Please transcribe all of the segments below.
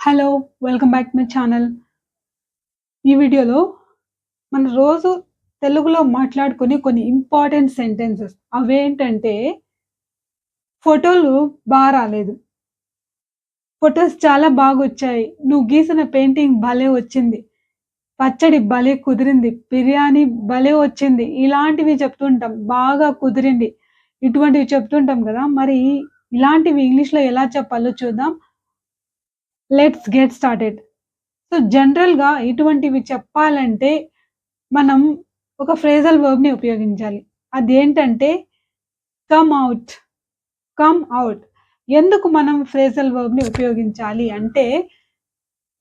Hello! Welcome back to my channel. ఈ వీడియోలో మనం రోజు తెలుగులో మాట్లాడుకునే కొన్ని ఇంపార్టెంట్ సెంటెన్సెస్. అవేంటంటే, ఫోటోలు రాలేదు. ఫోటోస్ చాలా బాగొచ్చాయి. నువ్వు గీసిన పెయింటింగ్ భలే వచ్చింది. పచ్చడి భలే కుదిరింది. బిర్యానీ భలే వచ్చింది. ఇలాంటివి చెప్తుంటాం. బాగా కుదిరింది. ఇటువంటివి చెప్తుంటాం గదా! మరి ఇలాంటివి ఇంగ్లీష్‌లో ఎలా చెప్పాలో చూద్దాం. Let's get started. సో, జనరల్‌గా ఇటువంటివి చెప్పాలంటే మనం ఒక ఫ్రేజల్ వర్బ్‌ని ఉపయోగించాలి. అదేంటంటే కమ్ ఔట్. Come out. ఎందుకు మనం ఫ్రేజల్ వర్బ్‌ని ఉపయోగించాలి అంటే,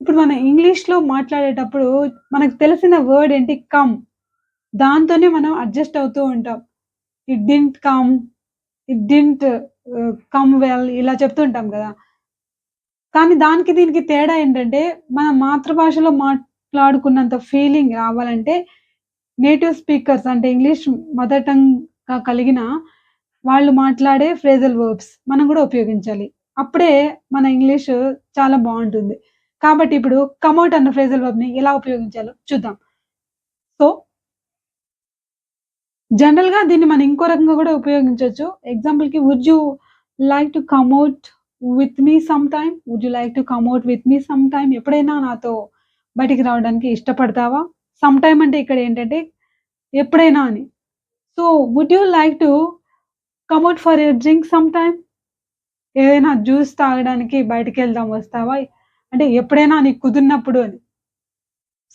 ఇప్పుడు మనం ఇంగ్లీష్‌లో మాట్లాడేటప్పుడు మనకు తెలిసిన వర్డ్ ఏంటి కమ్. దాంతోనే మనం అడ్జస్ట్ అవుతూ ఉంటాం. It didn't come, it didn't come well ఇలా చెప్తూ ఉంటాం గదా! కానీ దానికి దీనికి తేడా ఏంటంటే, మన మాతృభాషలో మాట్లాడుకున్నంత ఫీలింగ్ రావాలంటే నేటివ్ స్పీకర్స్ అంటే ఇంగ్లీష్ మదర్ టంగ్‌గా కలిగిన వాళ్ళు మాట్లాడే ఫ్రేజల్ వర్బ్స్ మనం గూడా ఉపయోగించాలి. అప్పుడే మన ఇంగ్లీషు చాలా బావుంటుంది. కాబట్టి ఇప్పుడు కమ్ ఔట్ అన్న ఫ్రేజల్ వర్బ్‌ని ఎలా ఉపయోగించాలో చూద్దాం. సో, జనరల్‌గా దీన్ని మనం ఇంకో రకంగా గూడా ఉపయోగించొచ్చు. ఎగ్జాంపుల్‌కి would you like to come out with me some time? Would you like to come out with me some time? ఎప్పుడైనా నాతో బయటికి రావడానికి ఇష్టపడతావా? సమ్ టైమ్ అంటే ఇక్కడ ఏంటంటే ఎప్పుడైనా అని. So, would you like to come out for a drink some time? ఏదైనా జ్యూస్ తాగడానికి బయటికెళ్దాం వస్తావా? అంటే ఎప్పుడైనా నీకు కుదిరినప్పుడు అని.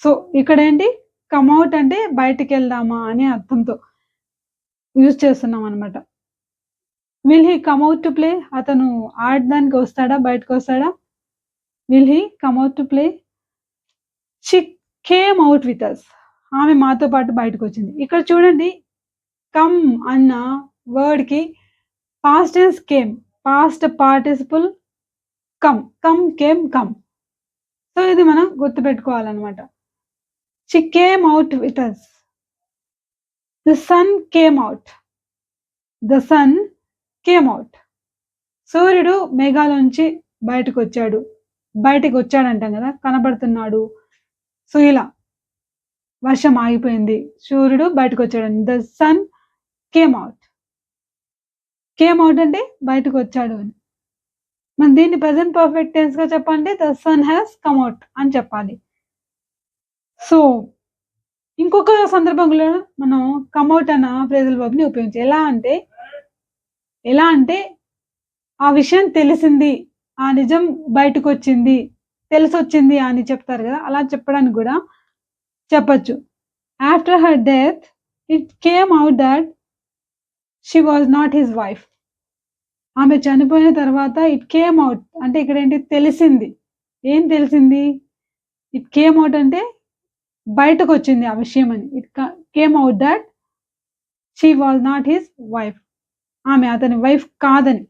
సో, ఇక్కడేంటి కమ్ ఔట్ అంటే బయటికెళ్దామా అనే అర్థంతో యూజ్ చేస్తున్నామనమాట. Will he come out to play? అతను ఆడడానికి వస్తాడా? బయటకొస్తాడా? Will he come out to play? She came out with us. ఆమె మాతో పాటు బయటకొచ్చింది. ఇక్కడ చూడండి కమ్ అన్న వర్డ్‌కి past tense came. Past participle come. Come, came, come. So, ఇది మనం గుర్తుపెట్టుకోవాలనమాట. She came out with us. The sun came out. The sun came out. సూర్యుడు మేఘాలోంచి బయటకొచ్చాడు. బయటికొచ్చాడంటాం గదా! కనబడుతున్నాడు. సో, ఇలా వర్షం ఆగిపోయింది. సూర్యుడు బయటకొచ్చాడని. The sun came out. Came out అంటే బయటకొచ్చాడు అని. మనం దీన్ని ప్రెజెంట్ పర్ఫెక్ట్ టెన్స్‌గా చెప్పాలంటే the sun has come out అని చెప్పాలి. సో, ఇంకొక సందర్భంలో మనం కమ్ ఔట్ అన్న ఫ్రేజల్ వర్బ్‌ని ఉపయోగించాలి. ఎలా అంటే ఆ విషయం తెలిసింది. ఆ నిజం బయటకొచ్చింది. తెలిసొచ్చింది అని చెప్తారు గదా! అలా చెప్పడానికి గూడా చెప్పొచ్చు. After her death it came out that she was not his wife. ఆమె చనిపోయిన తర్వాత ఇట్ కేమ్ ఔట్ అంటే ఇక్కడేంటి తెలిసింది. ఏం తెలిసింది? ఇట్ కేమ్ ఔట్ అంటే బయటకొచ్చింది ఆ విషయం అని. Came out that she was not his wife. ఆమె అతని వైఫ్ కాదని.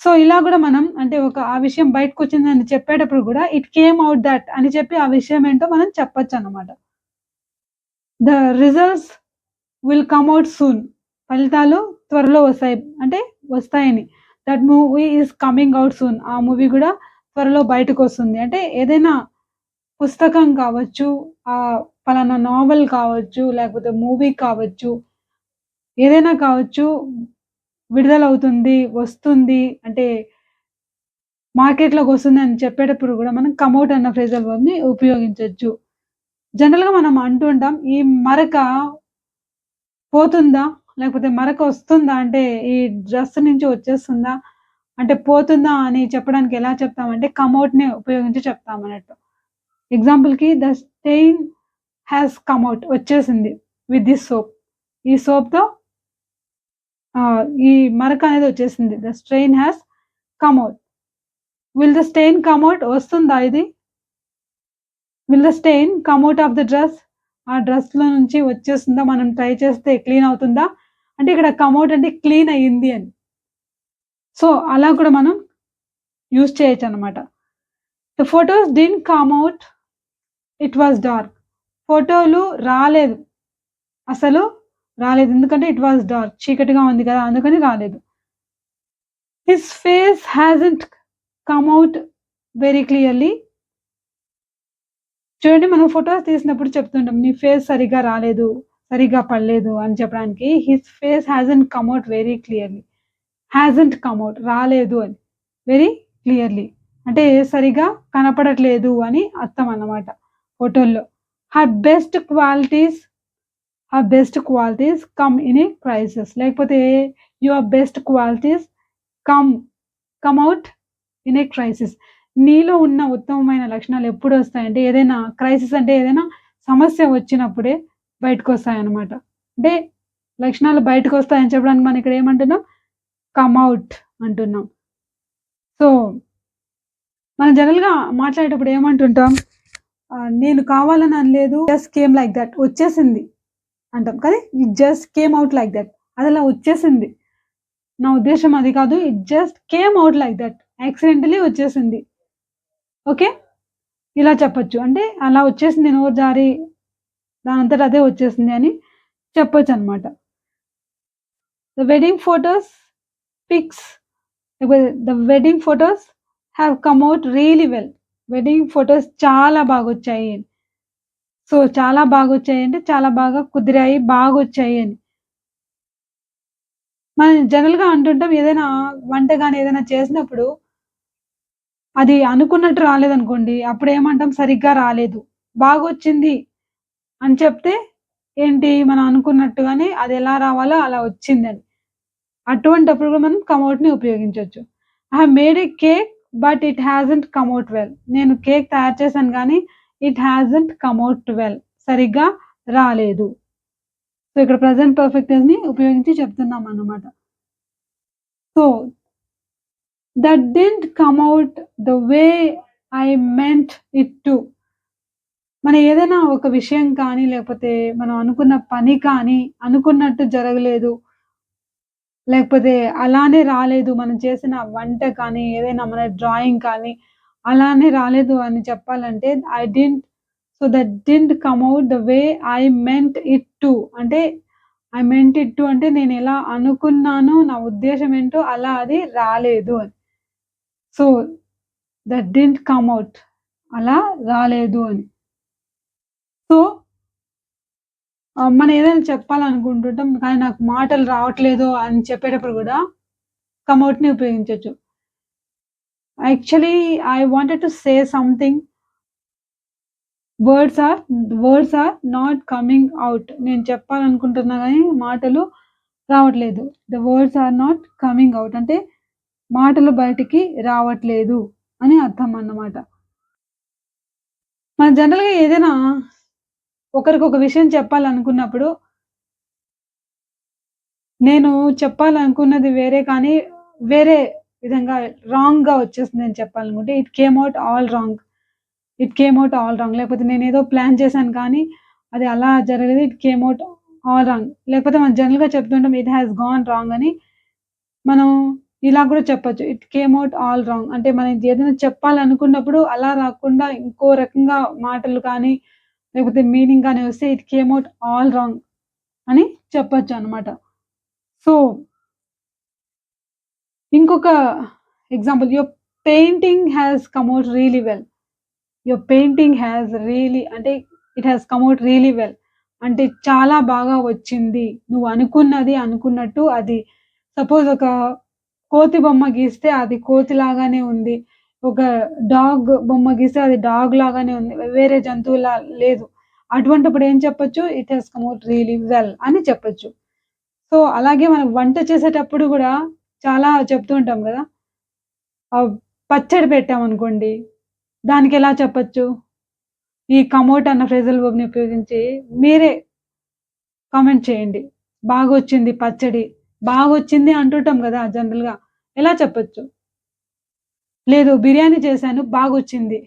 సో, ఇలా గూడా మనం అంటే ఆ విషయం బయటకొచ్చిందని చెప్పేటప్పుడు గూడా ఇట్ కేమ్ ఔట్ థట్ అని చెప్పి ఆ విషయం ఏంటో మనం చెప్పొచ్చన్నమాట. The results will come out soon. ఫలితాలు త్వరలో వస్తాయి. అంటే వస్తాయని. That movie is coming out soon. ఆ మూవీ గూడా త్వరలో బయటకొస్తుంది. అంటే ఏదైనా పుస్తకం కావచ్చు, పలానా నావెల్ కావచ్చు, లేకపోతే మూవీ కావచ్చు, ఏదైనా కావచ్చు విడుదలవుతుంది, వస్తుంది అంటే మార్కెట్‌లోకొస్తుందని చెప్పేటప్పుడు గూడా మనం కమ్ ఔట్ అన్న ఫ్రేజల్ వర్బ్‌ని ఉపయోగించొచ్చు. జనరల్‌గా మనం అంటూ ఉంటాం. ఈ మరక పోతుందా? లేకపోతే మరకొస్తుందా? అంటే ఈ డ్రెస్ నుంచి వచ్చేస్తుందా? అంటే పోతుందా అని చెప్పడానికి ఎలా చెప్తామంటే కమ్ ఔట్‌ని ఉపయోగించి చెప్తామన్నట్టు. ఎగ్జాంపుల్‌కి the stain has come out వచ్చేసింది విత్ దిస్ సోప్. ఈ సోప్‌తో ఈ మరక అనేది వచ్చేసింది. The stain has come out. Will the stain come out వస్తుందా ఇది? Will the stain come out of the dress? ఆ డ్రెస్‌లో నుంచి వచ్చేస్తుందా? మనం ట్రై చేస్తే క్లీన్ అవుతుందా? అంటే ఇక్కడ కమ్ ఔట్ అంటే క్లీన్ అయింది అని. సో, అలా కూడా మనం యూజ్ చేయొచ్చనమాట. The photos didn't come out. It was dark. ఫోటోలు రాలేదు. అసలు రాలేదు. ఎందుకంటే ఇట్ వాస్ డార్క్. చీకటిగా ఉంది కదా! అందుకని రాలేదు. His face hasn't come out very clearly చూడండి మనం ఫోటోస్ తీసినప్పుడు చెప్తుంటాం. నీ ఫేస్ సరిగ్గా రాలేదు, సరిగ్గా పడలేదు అని చెప్పడానికి his face hasn't come out very clearly. Hasn't come out రాలేదు అని. Very clearly. అంటే సరిగ్గా కనపడట్లేదు అని అర్థం అన్నమాట ఫోటోల్లో. Her best qualities her best qualities come in a crisis. లేకపోతే your best qualities come come out in a crisis. నీలో ఉన్న ఉత్తమమైన లక్షణాలు ఎప్పుడొస్తాయంటే ఏదైనా క్రైసిస్ అంటే ఏదైనా సమస్య వచ్చినప్పుడే బయటకొస్తాయన్నమాట. అంటే లక్షణాలు బయటకొస్తాయని చెప్పడానికి మనం ఇక్కడ ఏమంటున్నాం? కమ్ ఔట్ అంటున్నాం. సో, మనం జనరల్‌గా మాట్లాడేటప్పుడు ఏమంటుంటాం? నేను కావాలని అనలేదు. జస్ట్ కేమ్ లైక్ థట్ వచ్చేసింది అంటాం. కానీ it just came out like that. అదలా వచ్చేసింది. నా ఉద్దేశ్యం అది కాదు. It just came out like that. Accidentally వచ్చేసింది. ఓకే. ఇలా చెప్పొచ్చు. అంటే అలా వచ్చేసింది నోరు జారి దానంతట అదే వచ్చేసింది అని చెప్పొచ్చనమాట. The wedding photos pics the wedding photos have come out really well. Wedding photos చాలా బాగొచ్చాయి. సో, చాలా బాగొచ్చాయంటే చాలా బాగా కుదిరాయి, బాగొచ్చాయి అని. మనం జనరల్‌గా అంటుంటాం ఏదైనా వంట గాని ఏదైనా చేసినప్పుడు అది అనుకున్నట్టు రాలేదనుకోండి, అప్పుడేమంటాం సరిగ్గా రాలేదు. బాగొచ్చింది అని చెప్తే ఏంటి మనం అనుకున్నట్టుగానే అదెలా రావాలో అలా వచ్చిందని. అటువంటప్పుడు కూడా మనం కమ్ ఔట్‌ని ఉపయోగించొచ్చు. I have made a cake but it hasn't come out well. నేను కేక్ తయారు చేశాను గానీ it hasn't come out well. సరిగ్గా రాలేదు. సో, ఇక్కడ ప్రెజెంట్ పర్ఫెక్ట్ టెన్స్‌ని ఉపయోగించి చెప్తున్నామన్నమాట. So, that didn't come out the way I meant it to. మనం ఏదైనా ఒక విషయం కానీ, లేకపోతే మనం అనుకున్న పని కానీ, అనుకున్నట్టు జరగలేదు. లేకపోతే అలానే రాలేదు. మనం చేసిన వంట కానీ, ఏదైనా మన డ్రాయింగ్ కానీ, అలానే రాలేదు అని చెప్పాలంటే that didn't come out the way I meant it to. అంటే ఐ మెంట్ ఇట్ టు అంటే నేనెలా అనుకున్నానో, నా ఉద్దేశ్యం ఏంటో అలా అది రాలేదు అని. So, that didn't come out అలా రాలేదు అని. సో, మనం ఏదైనా చెప్పాలనుకుంటుంటాం. కానీ నాకు మాటలు రావట్లేదు అని చెప్పేటప్పుడు గూడా కమ్ ఔట్‌ని ఉపయోగించొచ్చు. Actually I wanted to say something. Words are words are not coming out. నేను చెప్పాలనుకుంటున్నా గానీ మాటలు రావట్లేదు. The words are not coming out అంటే మాటలు బయటికి రావట్లేదు అని అర్థం అన్నమాట. మనం జనరల్‌గా ఏదైనా ఒకరికొక విషయం చెప్పాలనుకున్నప్పుడు నేను చెప్పాలనుకున్నది వేరే కానీ, వేరే విధంగా రాంగ్‌గా వచ్చేసిందని చెప్పాలనుకుంటే, it came out all wrong. It came out all wrong. లేకపోతే నేనేదో ప్లాన్ చేశాను కానీ, అది అలా జరగలేదు. It came out all wrong. లేకపోతే మనం జనరల్‌గా చెప్తుంటాం ఇట్ హాస్ గాన్ రాంగ్ అని. మనం ఇలా కూడా చెప్పొచ్చు. It came out all wrong. అంటే మనం ఏదైనా చెప్పాలనుకున్నప్పుడు అలా రాకుండా ఇంకో రకంగా మాటలు కానీ, లేకపోతే మీనింగ్ గాని వస్తే it came out all wrong అని చెప్పొచ్చనమాట. సో, ఇంకొక example your painting has come out really well. Your painting has really అంటే it has come out really well. అంటే చాలా బాగా వచ్చింది. నువ్వు అనుకున్నది అనుకున్నట్టు అది సపోజ్ ఒక కోతి బొమ్మ గీస్తే అది కోతిలాగానే ఉంది. ఒక డాగ్ బొమ్మ గీస్తే అది డాగ్ లాగానే ఉంది. వేరే జంతువులా లేదు. అటువంటప్పుడు ఏం చెప్పొచ్చు? It has come out really well అని చెప్పొచ్చు. సో, అలాగే మనం వంట చేసేటప్పుడు గూడా చాలా చెప్తూ ఉంటాం గదా! పచ్చడి పెట్టామనుకోండి, దానికెలా చెప్పొచ్చు? ఈ కమోట్ అన్న ఫ్రేజల్ వర్బ్‌ని ఉపయోగించి మీరే కామెంట్ చేయండి. బాగొచ్చింది పచ్చడి. బాగొచ్చింది అంటుంటాం గదా! జనరల్‌గా. ఎలా చెప్పొచ్చు? లేదు బిర్యానీ చేశాను బాగొచ్చింది.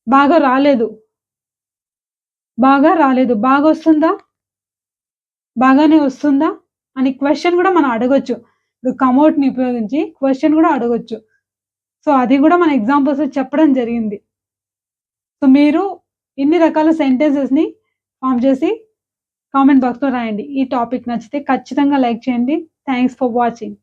బాగా రాలేదు. బాగా రాలేదు. బాగొస్తుందా? బాగానే వస్తుందా? అని క్వెషన్ గూడా మనం అడగొచ్చు. ఇప్పుడు కమోట్‌ని ఉపయోగించి క్వెషన్ గూడా అడగొచ్చు. సో, అది గూడా మన ఎగ్జాంపుల్స్‌లో చెప్పడం జరిగింది. సో, మీరు ఇన్ని రకాల సెంటెన్సెస్‌ని ఫార్మ్ చేసి కామెంట్ బాక్స్‌లో రాయండి. ఈ టాపిక్ నచ్చితే ఖచ్చితంగా లైక్ చేయండి. Thanks for watching.